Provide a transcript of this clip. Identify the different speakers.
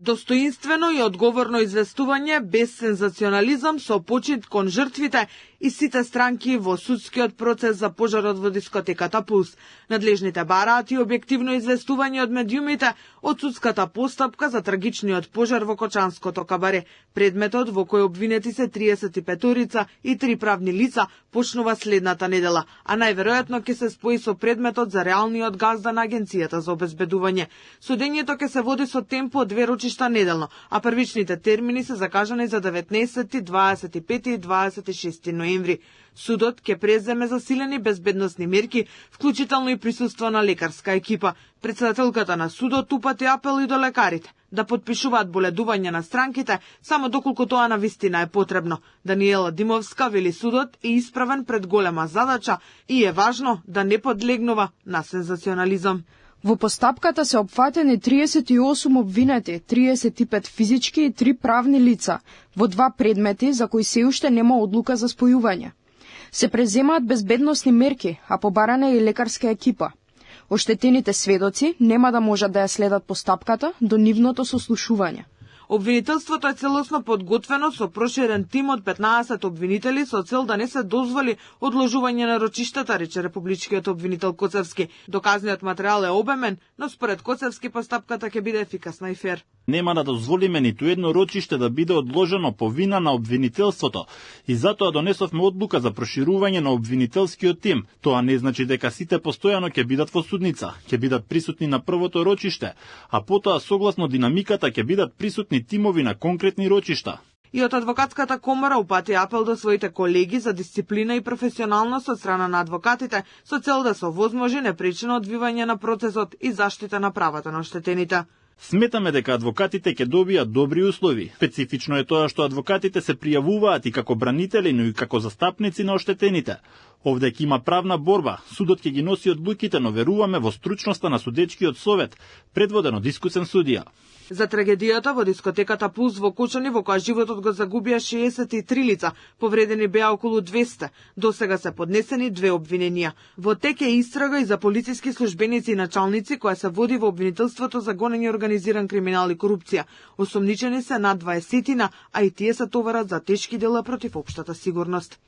Speaker 1: Достоинствено и одговорно известување без сензационализам со почит кон жртвите и сите странки во судскиот процес за пожарот во дискотеката Пулс. Надлежните бараат и објективно известување од медиумите од судската постапка за трагичниот пожар во Кочанското кабаре. Предметот во кој обвинети се 35-рица и 3 правни лица почнува следната недела, а најверојатно ќе се спои со предметот за реалниот газда на Агенцијата за обезбедување. Судењето ќе се води со темпо од 2 рочишта неделно, а првичните термини се закажани за 19, 25 и 26 ноември. Судот ќе преземе засилени безбедносни мерки, вклучително и присуство на лекарска екипа. Председателката на судот упати апел и до лекарите да подпишуваат боледување на странките само доколку тоа навистина е потребно. Даниела Димовска вели судот е исправен пред голема задача и е важно да не подлегнува на сензационализам.
Speaker 2: Во постапката се опфатени 38 обвинети, 35 физички и 3 правни лица, во 2 предмети за кои се уште нема одлука за спојување. Се преземаат безбедносни мерки, а побарана е и лекарска екипа. Оштетените сведоци нема да можат да ја следат постапката до нивното сослушување.
Speaker 1: Обвинителството е целосно подготвено со проширен тим од 15 обвинители со цел да не се дозволи одложување на рочиштата, рече републичкиот обвинител Коцевски. Доказниот материјал е обемен, но според Коцевски постапката ќе биде ефикасна и фер.
Speaker 3: Нема да дозволиме ниту едно рочиште да биде одложено по вина на обвинителството и затоа донесовме одлука за проширување на обвинителскиот тим. Тоа не значи дека сите постојано ќе бидат во судница, ќе бидат присутни на првото рочиште, а потоа согласно динамиката ќе бидат присутни тимови на конкретни рочишта.
Speaker 1: И од адвокатската комора упати апел до своите колеги за дисциплина и професионалност од страна на адвокатите со цел да се овозможи непречено одвивање на процесот и заштита на правата на оштетените.
Speaker 3: Сметаме дека адвокатите ќе добијат добри услови. Специфично е тоа што адвокатите се пријавуваат и како бранители, но и како застапници на оштетените. Овде ќе има правна борба, судот ќе ги носи одлуките, но веруваме во стручноста на судечкиот совет, предводен од искусен судија.
Speaker 1: За трагедијата во дискотеката Пулс во Кочани, во која животот го загубија 63 лица, повредени беа околу 200. Досега се поднесени 2 обвиненија. Во тек е истрага и за полициски службеници и началници која се води во обвинителството за гонење организиран криминал и корупција. Осомничени се над 20, а и тие се товарат за тешки дела против општата сигурност.